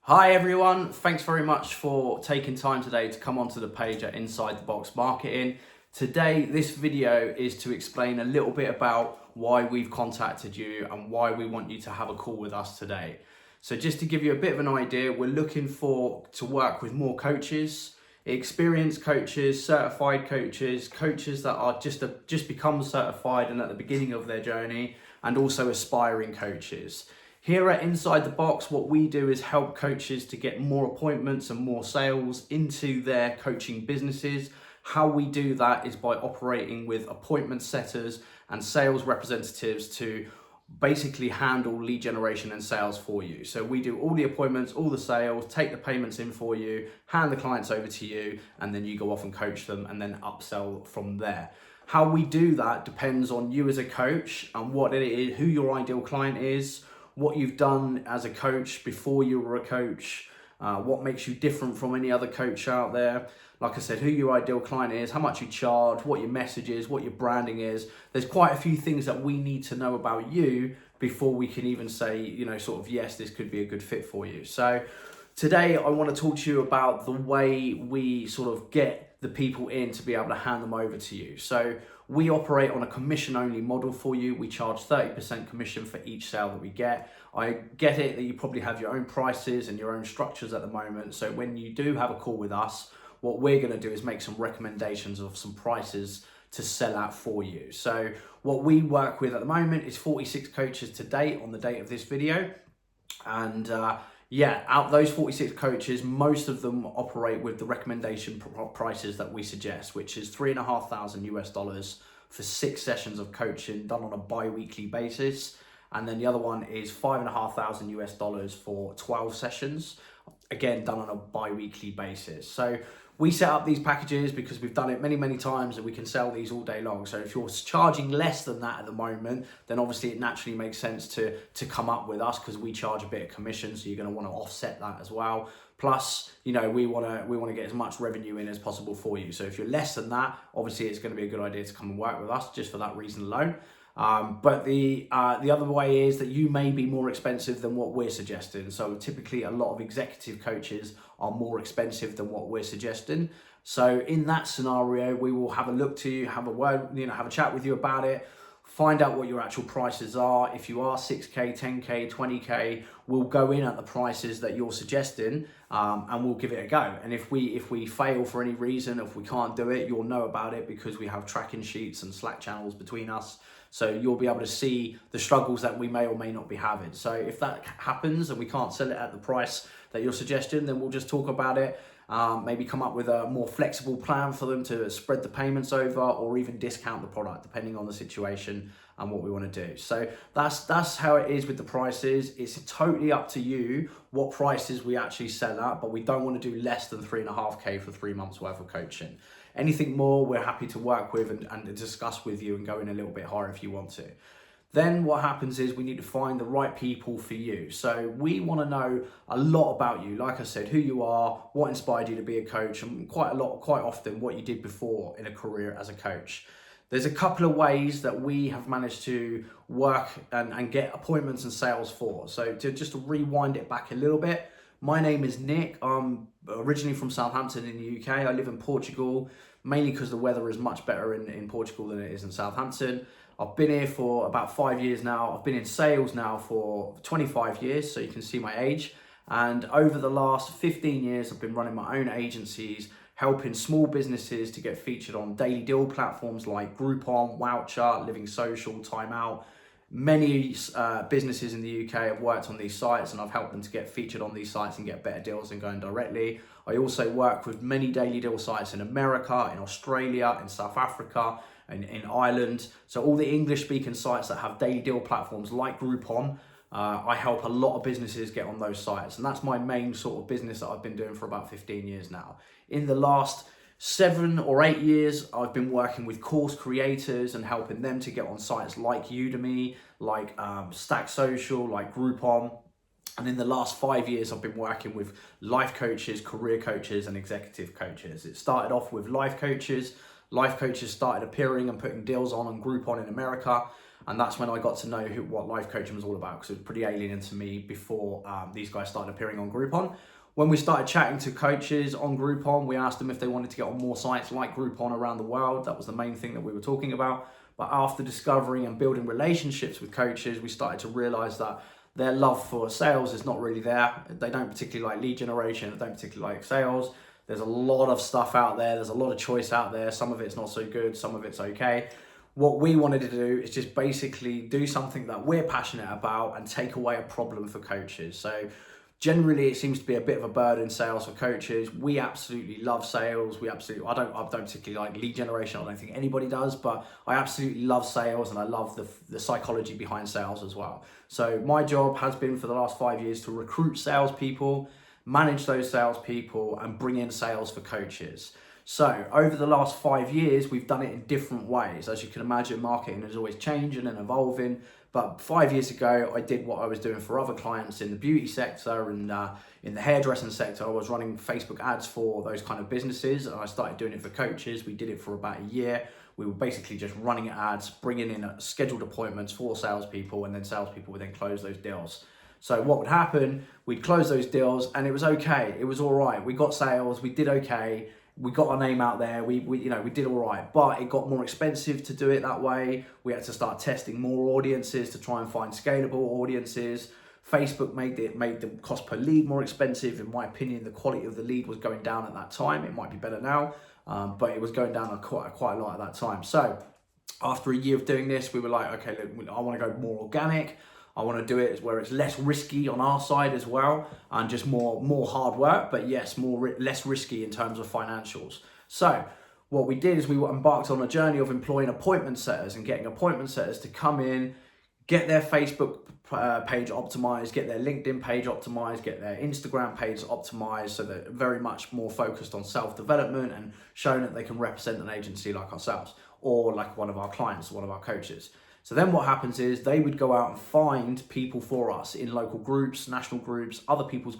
Hi everyone, thanks very much for taking time today to come onto the page at Inside the Box Marketing. Today, this video is to explain a little bit about why we've contacted you and why we want you to have a call with us today. So just to give you a bit of an idea, we're looking to work with more coaches, experienced coaches, certified coaches, coaches that are just become certified and at the beginning of their journey, and also aspiring coaches. Here at Inside the Box, what we do is help coaches to get more appointments and more sales into their coaching businesses. How we do that is by operating with appointment setters and sales representatives to basically handle lead generation and sales for you. So we do all the appointments, all the sales, take the payments in for you, hand the clients over to you, and then you go off and coach them and then upsell from there. How we do that depends on you as a coach and what it is, who your ideal client is, what you've done as a coach before you were a coach, what makes you different from any other coach out there. Like I said, who your ideal client is, how much you charge, what your message is, what your branding is. There's quite a few things that we need to know about you before we can even say, yes, this could be a good fit for you. So today I want to talk to you about the way we sort of get the people in to be able to hand them over to you. So we operate on a commission only model for you. We charge 30% commission for each sale that we get. I get it that you probably have your own prices and your own structures at the moment. So when you do have a call with us, what we're going to do is make some recommendations of some prices to sell out for you. So what we work with at the moment is 46 coaches to date on the date of this video. And out those 46 coaches, most of them operate with the recommendation prices that we suggest, which is $3,500 for 6 sessions of coaching done on a bi-weekly basis. And then the other one is $5,500 for 12 sessions, again, done on a bi-weekly basis. So we set up these packages because we've done it many, many times and we can sell these all day long. So if you're charging less than that at the moment, then obviously it naturally makes sense to come up with us because we charge a bit of commission. So you're going to want to offset that as well. Plus, we want to get as much revenue in as possible for you. So if you're less than that, obviously it's going to be a good idea to come and work with us just for that reason alone. But the other way is that you may be more expensive than what we're suggesting. So typically a lot of executive coaches are more expensive than what we're suggesting. So in that scenario, we will have a look to you, have a word, have a chat with you about it, find out what your actual prices are. If you are 6K, 10K, 20K, we'll go in at the prices that you're suggesting, and we'll give it a go. And if we fail for any reason, if we can't do it, you'll know about it because we have tracking sheets and Slack channels between us. So you'll be able to see the struggles that we may or may not be having. So if that happens and we can't sell it at the price that you're suggesting, then we'll just talk about it. Maybe come up with a more flexible plan for them to spread the payments over, or even discount the product depending on the situation and what we want to do. So that's how it is with the prices. It's totally up to you what prices we actually sell at, but we don't want to do less than 3.5K for 3 months worth of coaching. Anything more, we're happy to work with and discuss with you and go in a little bit higher if you want to. Then what happens is we need to find the right people for you. So we want to know a lot about you. Like I said, who you are, what inspired you to be a coach, and quite often what you did before in a career as a coach. There's a couple of ways that we have managed to work and get appointments and sales for. So to just rewind it back a little bit, my name is Nick. I'm originally from Southampton in the UK. I live in Portugal, mainly because the weather is much better in Portugal than it is in Southampton. I've been here for about 5 years now. I've been in sales now for 25 years, so you can see my age. And over the last 15 years, I've been running my own agencies, helping small businesses to get featured on daily deal platforms like Groupon, Voucher, Living Social, Time Out. Many businesses in the UK have worked on these sites, and I've helped them to get featured on these sites and get better deals than going directly. I also work with many daily deal sites in America, in Australia, in South Africa, and in Ireland. So all the English speaking sites that have daily deal platforms like Groupon, I help a lot of businesses get on those sites. And that's my main sort of business that I've been doing for about 15 years now. In the last 7 or 8 years, I've been working with course creators and helping them to get on sites like Udemy, like Stack Social, like Groupon. And in the last 5 years, I've been working with life coaches, career coaches, and executive coaches. It started off with life coaches. Life coaches started appearing and putting deals on Groupon in America. And that's when I got to know what life coaching was all about, because it was pretty alien to me before these guys started appearing on Groupon. When we started chatting to coaches on Groupon, we asked them if they wanted to get on more sites like Groupon around the world. That was the main thing that we were talking about. But after discovering and building relationships with coaches, we started to realize that their love for sales is not really there. They don't particularly like lead generation. They don't particularly like sales. There's a lot of stuff out there. There's a lot of choice out there. Some of it's not so good. Some of it's okay. What we wanted to do is just basically do something that we're passionate about and take away a problem for coaches. So generally, it seems to be a bit of a burden, sales for coaches. We absolutely love sales. I don't particularly like lead generation. I don't think anybody does, but I absolutely love sales, and I love the psychology behind sales as well. So my job has been for the last 5 years to recruit salespeople, manage those salespeople, and bring in sales for coaches. So over the last 5 years, we've done it in different ways. As you can imagine, marketing is always changing and evolving. But 5 years ago, I did what I was doing for other clients in the beauty sector and in the hairdressing sector. I was running Facebook ads for those kind of businesses, and I started doing it for coaches. We did it for about a year. We were basically just running ads, bringing in scheduled appointments for salespeople, and then salespeople would then close those deals. So what would happen, we'd close those deals and it was okay. It was all right. We got sales, we did okay. We got our name out there, we did all right, but it got more expensive to do it that way. We had to start testing more audiences to try and find scalable audiences. Facebook made the cost per lead more expensive. In my opinion, the quality of the lead was going down at that time. It might be better now, but it was going down quite a lot at that time. So after a year of doing this, we were like, okay, look, I want to go more organic. I want to do it where it's less risky on our side as well, and just more hard work, but yes, less risky in terms of financials. So what we did is we embarked on a journey of employing appointment setters and getting appointment setters to come in, get their Facebook page optimized, get their LinkedIn page optimized, get their Instagram page optimized, so they're very much more focused on self-development and showing that they can represent an agency like ourselves or like one of our clients, one of our coaches. So then what happens is they would go out and find people for us in local groups, national groups, other people's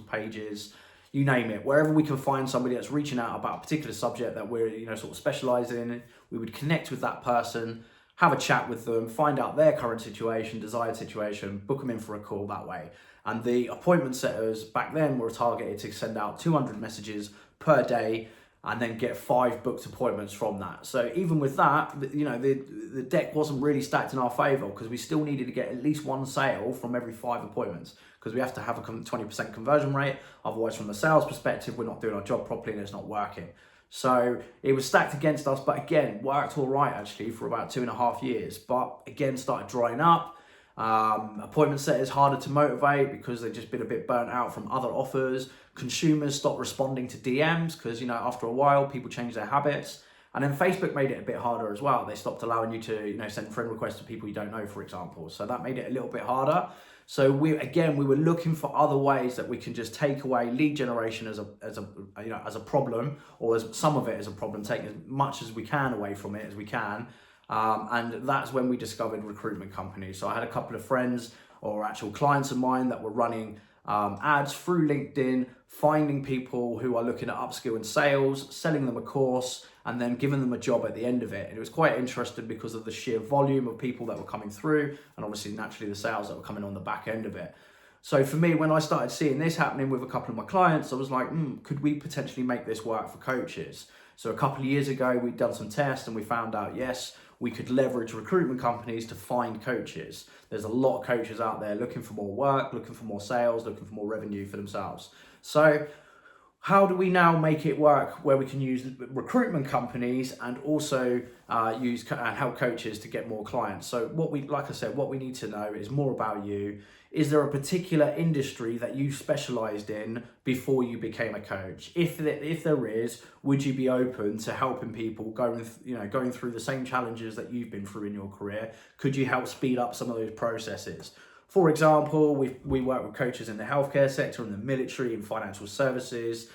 pages, you name it. Wherever we can find somebody that's reaching out about a particular subject that we're sort of specialised in, we would connect with that person, have a chat with them, find out their current situation, desired situation, book them in for a call that way. And the appointment setters back then were targeted to send out 200 messages per day and then get 5 booked appointments from that. So even with that, the deck wasn't really stacked in our favor, because we still needed to get at least 1 sale from every 5 appointments, because we have to have a 20% conversion rate. Otherwise, from the sales perspective, we're not doing our job properly and it's not working. So it was stacked against us, but again, worked all right actually for about 2.5 years, but again, started drying up. Appointment setters harder to motivate because they've just been a bit burnt out from other offers. Consumers stopped responding to DMs because, after a while, people change their habits. And then Facebook made it a bit harder as well. They stopped allowing you to, send friend requests to people you don't know, for example. So that made it a little bit harder. So we were looking for other ways that we can just take away lead generation as a problem, or as some of it as a problem, take as much as we can away from it as we can. And that's when we discovered recruitment companies. So I had a couple of friends or actual clients of mine that were running ads through LinkedIn, finding people who are looking at upskill in sales, selling them a course, and then giving them a job at the end of it. And it was quite interesting because of the sheer volume of people that were coming through, and obviously naturally the sales that were coming on the back end of it. So for me, when I started seeing this happening with a couple of my clients, I was like, could we potentially make this work for coaches? So a couple of years ago, we'd done some tests and we found out, yes, we could leverage recruitment companies to find coaches. There's a lot of coaches out there looking for more work, looking for more sales, looking for more revenue for themselves. So how do we now make it work where we can use recruitment companies and also help coaches to get more clients? So what we need to know is more about you. Is there a particular industry that you specialized in before you became a coach? If there is, would you be open to helping people going through the same challenges that you've been through in your career? Could you help speed up some of those processes? For example, we work with coaches in the healthcare sector, in the military, in financial services,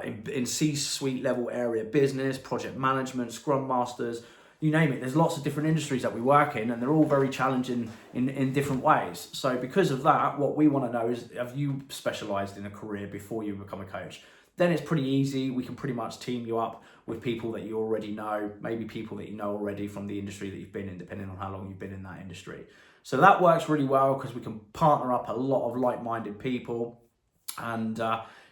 in C-suite level area business, project management, scrum masters, you name it. There's lots of different industries that we work in, and they're all very challenging in different ways. So because of that, what we want to know is, have you specialized in a career before you become a coach? then it's pretty easy. We can pretty much team you up with people that you already know, maybe people that you know already from the industry that you've been in, depending on how long you've been in that industry. So that works really well because we can partner up a lot of like-minded people, and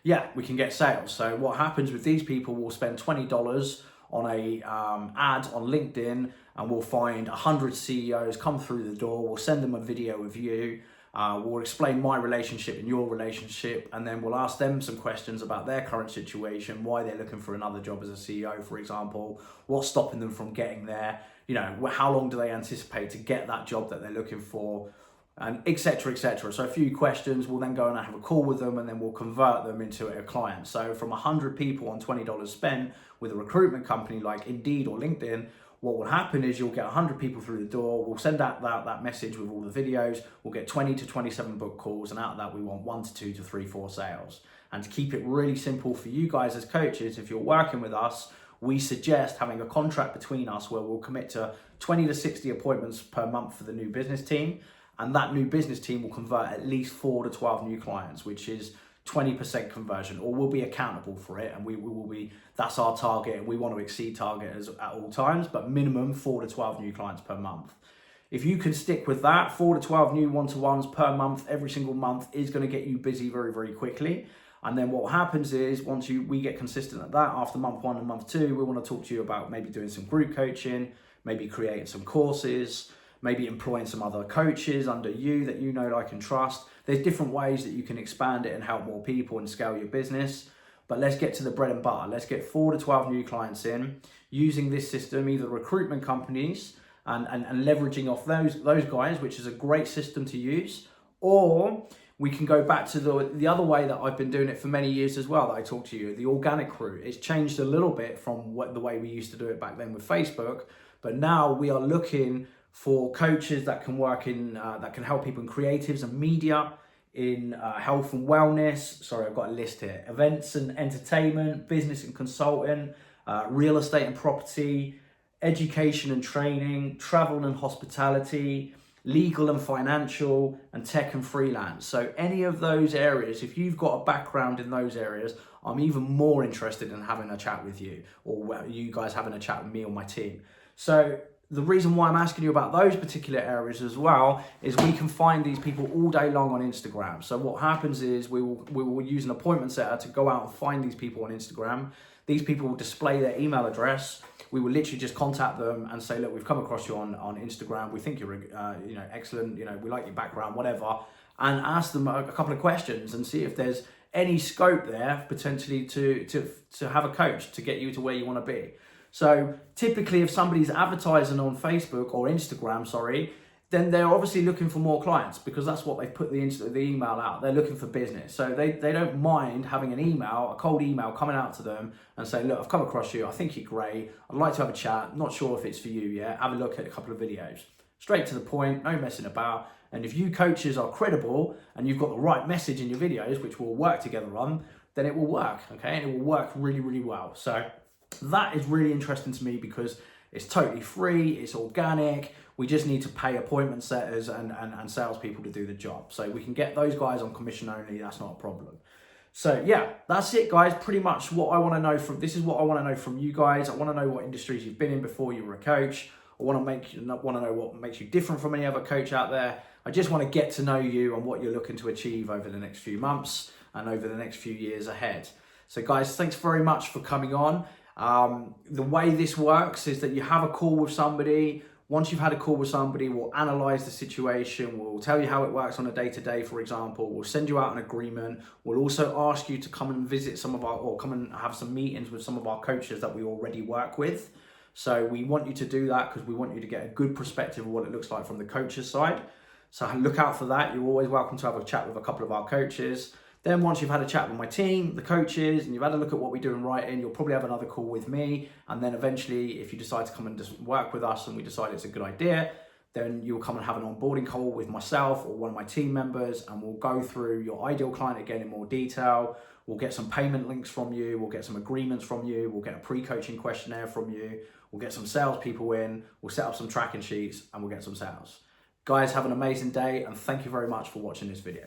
yeah, we can get sales. So what happens with these people, we'll spend $20 on a ad on LinkedIn, and we'll find 100 CEOs come through the door. We'll send them a video of you. We'll explain my relationship and your relationship, and then we'll ask them some questions about their current situation, why they're looking for another job as a CEO, for example, what's stopping them from getting there, you know, how long do they anticipate to get that job that they're looking for, and etc, etc. So a few questions, we'll then go and have a call with them, and then we'll convert them into a client. So from 100 people on $20 spent with a recruitment company like Indeed or LinkedIn, what will happen is you'll get 100 people through the door. We'll send out that message with all the videos. We'll get 20 to 27 book calls, and out of that we want 1 to 2 to 3, 4 sales. And to keep it really simple for you guys as coaches, if you're working with us, we suggest having a contract between us where we'll commit to 20 to 60 appointments per month for the new business team. And that new business team will convert at least 4 to 12 new clients, which is 20% conversion, or we'll be accountable for it, and we will be, that's our target, and we want to exceed target at all times, but minimum 4 to 12 new clients per month. If you can stick with that, 4 to 12 new one-to-ones per month, every single month, is going to get you busy very, very quickly. And then what happens is once we get consistent at that, after month 1 and month 2, we want to talk to you about maybe doing some group coaching, maybe creating some courses, maybe employing some other coaches under you that you know, like, and trust. There's different ways that you can expand it and help more people and scale your business. But let's get to the bread and butter. Let's get 4 to 12 new clients in using this system, either recruitment companies and leveraging off those guys, which is a great system to use, or we can go back to the other way that I've been doing it for many years as well, that I talked to you, the organic route. It's changed a little bit from the way we used to do it back then with Facebook, but now we are looking for coaches that can work in, that can help people in creatives and media, in health and wellness. Sorry, I've got a list here. Events and entertainment, business and consulting, real estate and property, education and training, travel and hospitality, legal and financial, and tech and freelance. So any of those areas, if you've got a background in those areas, I'm even more interested in having a chat with you, or you guys having a chat with me or my team. So the reason why I'm asking you about those particular areas as well is we can find these people all day long on Instagram. So what happens is we will use an appointment setter to go out and find these people on Instagram. These people will display their email address. We will literally just contact them and say, look, we've come across you on Instagram. We think you're excellent. We like your background, whatever, and ask them a couple of questions and see if there's any scope there potentially to have a coach to get you to where you want to be. So typically if somebody's advertising on Facebook or Instagram, then they're obviously looking for more clients, because that's what they've put the email out. They're looking for business. So they don't mind having a cold email coming out to them and saying, look, I've come across you. I think you're great. I'd like to have a chat. Not sure if it's for you yet. Have a look at a couple of videos. Straight to the point, no messing about. And if you coaches are credible and you've got the right message in your videos, which we'll work together on, then it will work, okay? And it will work really, really well. So that is really interesting to me because it's totally free, it's organic. We just need to pay appointment setters and salespeople to do the job. So we can get those guys on commission only, that's not a problem. So yeah, that's it guys. Pretty much what I want to know this is what I want to know from you guys. I want to know what industries you've been in before you were a coach. I want to know what makes you different from any other coach out there. I just want to get to know you and what you're looking to achieve over the next few months and over the next few years ahead. So guys, thanks very much for coming on. The way this works is that you have a call with somebody. Once you've had a call with somebody, we'll analyze the situation. We'll tell you how it works on a day-to-day, for example. We'll send you out an agreement. We'll also ask you to come and visit come and have some meetings with some of our coaches that we already work with. So we want you to do that because we want you to get a good perspective of what it looks like from the coach's side. So look out for that. You're always welcome to have a chat with a couple of our coaches. Then once you've had a chat with my team, the coaches, and you've had a look at what we do in writing, you'll probably have another call with me. And then eventually, if you decide to come and just work with us and we decide it's a good idea, then you'll come and have an onboarding call with myself or one of my team members, and we'll go through your ideal client again in more detail. We'll get some payment links from you. We'll get some agreements from you. We'll get a pre-coaching questionnaire from you. We'll get some salespeople in. We'll set up some tracking sheets and we'll get some sales. Guys, have an amazing day and thank you very much for watching this video.